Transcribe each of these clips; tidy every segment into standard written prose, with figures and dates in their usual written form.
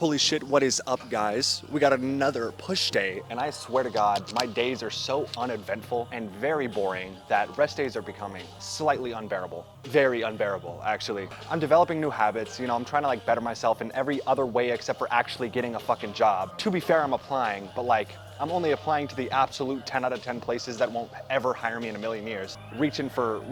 Holy shit, what is up, guys? We got another push day, and I swear to God, my days are so uneventful and very boring that rest days are becoming slightly unbearable. Very unbearable, actually. I'm developing new habits, you know, I'm trying to like better myself in every other way except for actually getting a fucking job. To be fair, I'm applying, but like, I'm only applying to the absolute 10 out of 10 places that won't ever hire me in a million years. Reaching for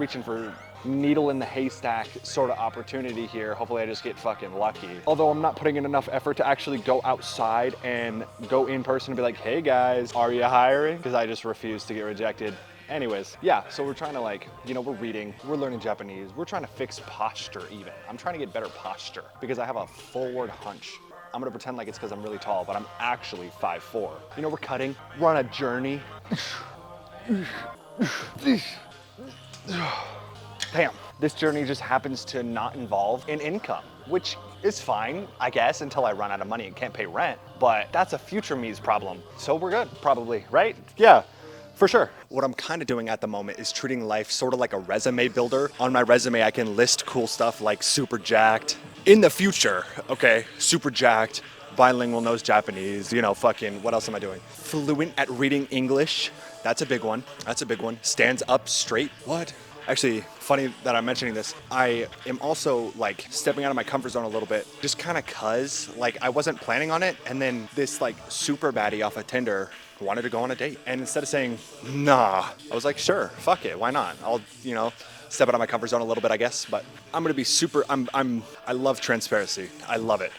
needle in the haystack sort of opportunity here. Hopefully I just get fucking lucky. Although I'm not putting in enough effort to actually go outside and go in person and be like, hey guys, are you hiring? Because I just refuse to get rejected. Anyways, yeah, so we're trying to like, you know, we're reading, we're learning Japanese, we're trying to fix posture even. I'm trying to get better posture because I have a forward hunch. I'm gonna pretend like it's because I'm really tall, but I'm actually 5'4". You know, we're cutting, we're on a journey. Damn, this journey just happens to not involve an income, which is fine, I guess, until I run out of money and can't pay rent, but that's a future me's problem. So we're good, probably, right? Yeah. For sure. What I'm kind of doing at the moment is treating life sort of like a resume builder. On my resume, I can list cool stuff like super jacked. In the future, okay, super jacked, bilingual, knows Japanese, you know, fucking, what else am I doing? Fluent at reading English. That's a big one. That's a big one. Stands up straight. What? Actually, funny that I'm mentioning this. I am also like stepping out of my comfort zone a little bit, just kind of cause like I wasn't planning on it. And then this like super baddie off of Tinder wanted to go on a date. And instead of saying, nah, I was like, sure, fuck it, why not? I'll, you know, step out of my comfort zone a little bit, I guess. But I'm gonna be super, I love transparency. I love it.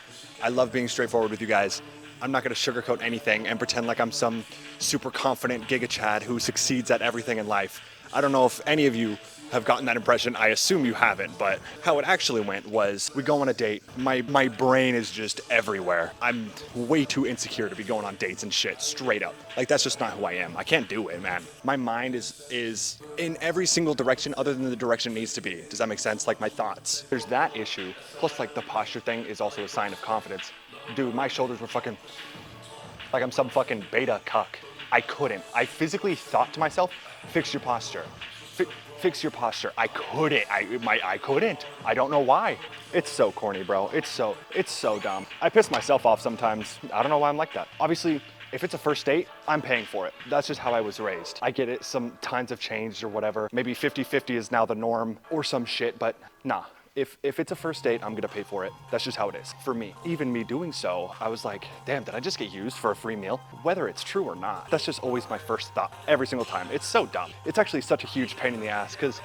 I love being straightforward with you guys. I'm not gonna sugarcoat anything and pretend like I'm some super confident Giga Chad who succeeds at everything in life. I don't know if any of you have gotten that impression. I assume you haven't, but how it actually went was we go on a date. My brain is just everywhere. I'm way too insecure to be going on dates and shit, straight up. Like, that's just not who I am. I can't do it, man. My mind is in every single direction other than the direction it needs to be. Does that make sense? Like my thoughts. There's that issue. Plus, like, the posture thing is also a sign of confidence. Dude, my shoulders were fucking, like I'm some fucking beta cuck. I couldn't. I physically thought to myself, fix your posture. Fix your posture. I couldn't. I couldn't. I don't know why. It's so corny, bro. It's so dumb. I piss myself off sometimes. I don't know why I'm like that. Obviously, if it's a first date, I'm paying for it. That's just how I was raised. I get it. Some times have changed or whatever. Maybe 50-50 is now the norm or some shit, but nah. If it's a first date, I'm gonna pay for it. That's just how it is for me. Even me doing so, I was like, damn, did I just get used for a free meal? Whether it's true or not, that's just always my first thought every single time. It's so dumb. It's actually such a huge pain in the ass because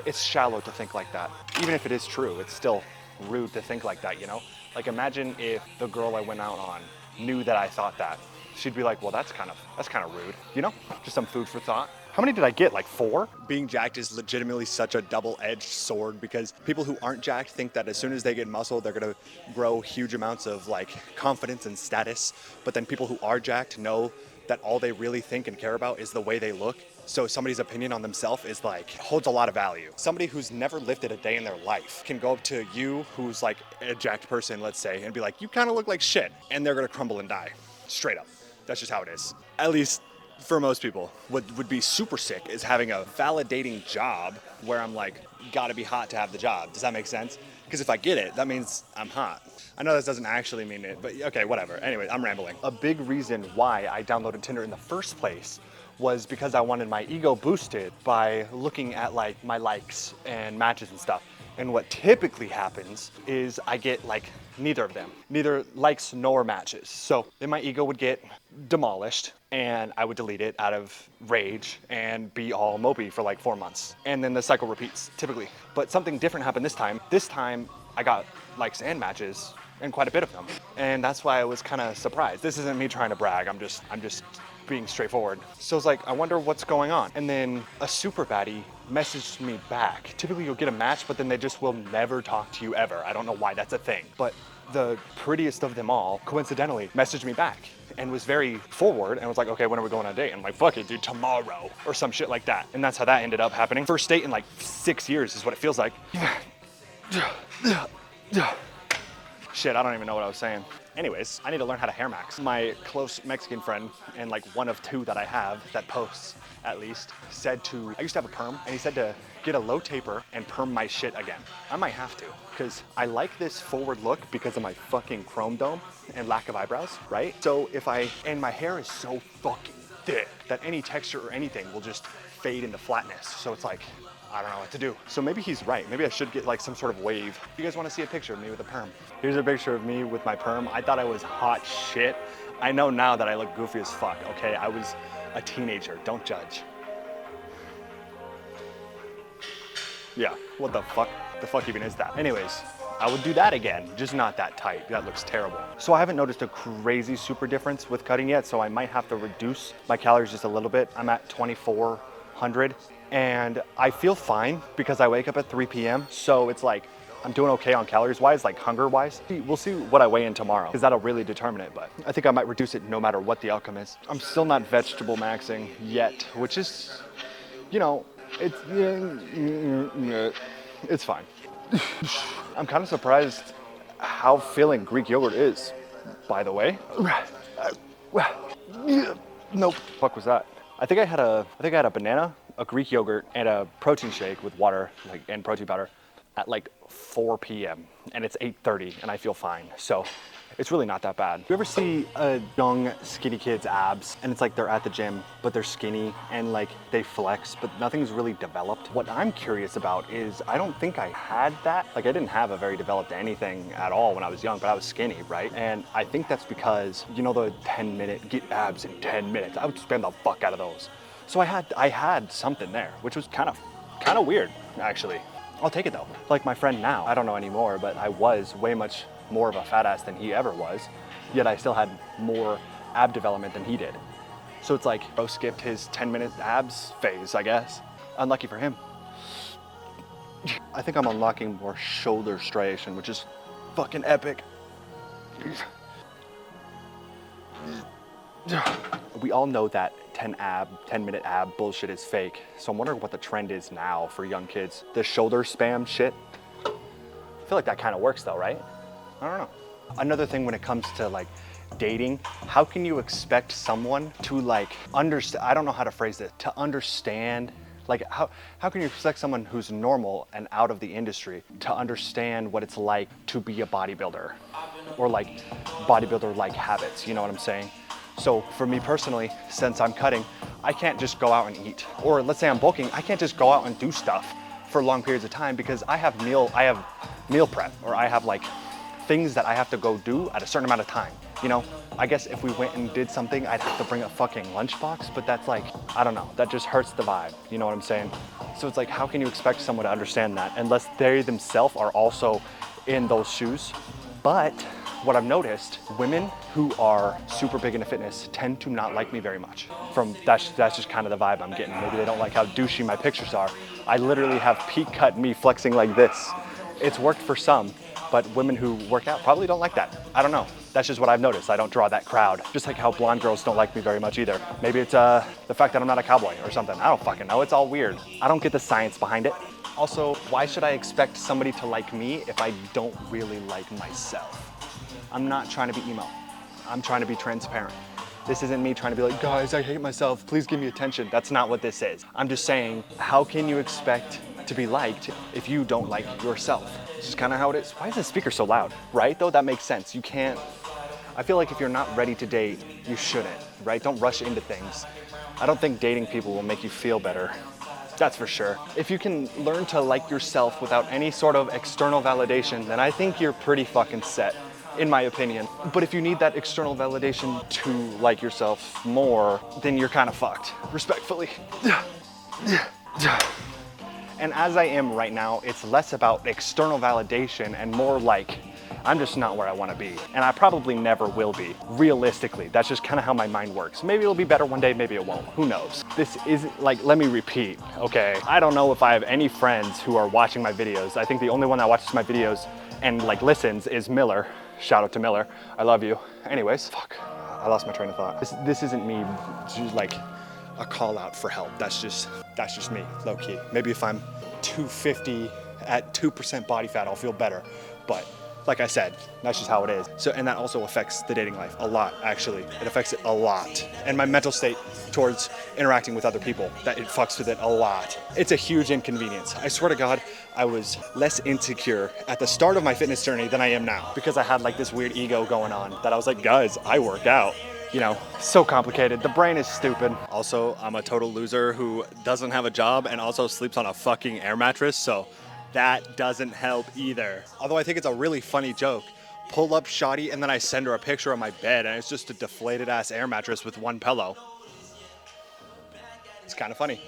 it's shallow to think like that. Even if it is true, it's still rude to think like that, you know? Like, imagine if the girl I went out on knew that I thought that. She'd be like, well, that's kind of rude, you know? Just some food for thought. How many did I get? Like 4? Being jacked is legitimately such a double-edged sword because people who aren't jacked think that as soon as they get muscle, they're gonna grow huge amounts of like confidence and status. But then people who are jacked know that all they really think and care about is the way they look. So somebody's opinion on themselves is like, holds a lot of value. Somebody who's never lifted a day in their life can go up to you, who's like a jacked person, let's say, and be like, you kind of look like shit. And they're gonna crumble and die, straight up. That's just how it is. At least for most people. What would be super sick is having a validating job where I'm like, gotta be hot to have the job. Does that make sense? Because if I get it, that means I'm hot. I know this doesn't actually mean it, but okay, whatever. Anyway, I'm rambling. A big reason why I downloaded Tinder in the first place was because I wanted my ego boosted by looking at like my likes and matches and stuff. And what typically happens is I get like neither of them, neither likes nor matches. So then my ego would get demolished and I would delete it out of rage and be all mopey for like 4 months. And then the cycle repeats typically. But something different happened this time. This time I got likes and matches and quite a bit of them. And that's why I was kind of surprised. This isn't me trying to brag. I'm just being straightforward. So it's like, I wonder what's going on. And then a super baddie messaged me back. Typically you'll get a match, but then they just will never talk to you ever. I don't know why that's a thing. But the prettiest of them all, coincidentally, messaged me back and was very forward and was like, okay, when are we going on a date? And I'm like, fuck it, dude, tomorrow, or some shit like that. And that's how that ended up happening. First date in like 6 years is what it feels like. Shit, I don't even know what I was saying. Anyways, I need to learn how to hair max. My close Mexican friend, and like one of two that I have that posts at least, said I used to have a perm, and he said to get a low taper and perm my shit again. I might have to, because I like this forward look because of my fucking chrome dome and lack of eyebrows, right? So and my hair is so fucking thick that any texture or anything will just fade into flatness. So it's like, I don't know what to do. So maybe he's right. Maybe I should get like some sort of wave. You guys want to see a picture of me with a perm? Here's a picture of me with my perm. I thought I was hot shit. I know now that I look goofy as fuck, okay? I was a teenager, don't judge. Yeah, what the fuck? The fuck even is that? Anyways, I would do that again, just not that tight. That looks terrible. So I haven't noticed a crazy super difference with cutting yet, so I might have to reduce my calories just a little bit. I'm at 2,400 and I feel fine because I wake up at 3 p.m. So it's like, I'm doing okay on calories wise, like hunger wise. We'll see what I weigh in tomorrow because that'll really determine it, but I think I might reduce it no matter what the outcome is. I'm still not vegetable maxing yet, which is, you know, it's fine. I'm kind of surprised how filling Greek yogurt is, by the way. Nope. Fuck was that? I think I had a banana, a Greek yogurt, and a protein shake with water, like, and protein powder at like 4 p.m. and it's 8:30 and I feel fine. So it's really not that bad. You ever see a young skinny kid's abs and it's like they're at the gym, but they're skinny and like they flex, but nothing's really developed? What I'm curious about is I don't think I had that. Like I didn't have a very developed anything at all when I was young, but I was skinny, right? And I think that's because, you know, the 10-minute get abs in 10 minutes. I would spend the fuck out of those. So I had something there, which was kind of weird, actually. I'll take it though. Like my friend now, I don't know anymore, but I was way much more of a fat ass than he ever was, yet I still had more ab development than he did. So it's like, bro skipped his 10-minute abs phase, I guess. Unlucky for him. I think I'm unlocking more shoulder striation, which is fucking epic. We all know that 10-minute ab bullshit is fake. So I'm wondering what the trend is now for young kids. The shoulder spam shit. I feel like that kind of works though, right? I don't know. Another thing when it comes to like dating, how can you expect someone to like understand, I don't know how to phrase it, to understand, like how can you expect someone who's normal and out of the industry to understand what it's like to be a bodybuilder or like bodybuilder-like habits, you know what I'm saying? So for me personally, since I'm cutting, I can't just go out and eat. Or let's say I'm bulking, I can't just go out and do stuff for long periods of time because I have meal prep, or I have like things that I have to go do at a certain amount of time. You know, I guess if we went and did something, I'd have to bring a fucking lunchbox, but that's like, I don't know, that just hurts the vibe. You know what I'm saying? So it's like, how can you expect someone to understand that unless they themselves are also in those shoes? But what I've noticed, women who are super big into fitness tend to not like me very much. That's just kind of the vibe I'm getting. Maybe they don't like how douchey my pictures are. I literally have peak cut me flexing like this. It's worked for some, but women who work out probably don't like that. I don't know. That's just what I've noticed. I don't draw that crowd. Just like how blonde girls don't like me very much either. Maybe it's the fact that I'm not a cowboy or something. I don't fucking know. It's all weird. I don't get the science behind it. Also, why should I expect somebody to like me if I don't really like myself? I'm not trying to be emo. I'm trying to be transparent. This isn't me trying to be like, guys, I hate myself, please give me attention. That's not what this is. I'm just saying, how can you expect to be liked if you don't like yourself? It's just kind of how it is. Why is the speaker so loud? Right though, that makes sense. You can't, I feel like if you're not ready to date, you shouldn't, right? Don't rush into things. I don't think dating people will make you feel better. That's for sure. If you can learn to like yourself without any sort of external validation, then I think you're pretty fucking set, in my opinion. But if you need that external validation to like yourself more, then you're kind of fucked, respectfully. And as I am right now, it's less about external validation and more like, I'm just not where I want to be. And I probably never will be, realistically. That's just kind of how my mind works. Maybe it'll be better one day, maybe it won't. Who knows? This isn't like, let me repeat, okay? I don't know if I have any friends who are watching my videos. I think the only one that watches my videos and like listens is Miller. Shout out to Miller. I love you. Anyways, fuck, I lost my train of thought. This isn't me just like a call out for help. That's just me, low key. Maybe if I'm 250 at 2% body fat, I'll feel better. But like I said, that's just how it is. So, and that also affects the dating life a lot, actually. It affects it a lot. And my mental state towards interacting with other people, that it fucks with it a lot. It's a huge inconvenience. I swear to God, I was less insecure at the start of my fitness journey than I am now, because I had like this weird ego going on that I was like, guys, I work out. You know, so complicated. The brain is stupid. Also, I'm a total loser who doesn't have a job and also sleeps on a fucking air mattress, so that doesn't help either. Although I think it's a really funny joke. Pull up shoddy and then I send her a picture of my bed and it's just a deflated ass air mattress with one pillow. It's kind of funny.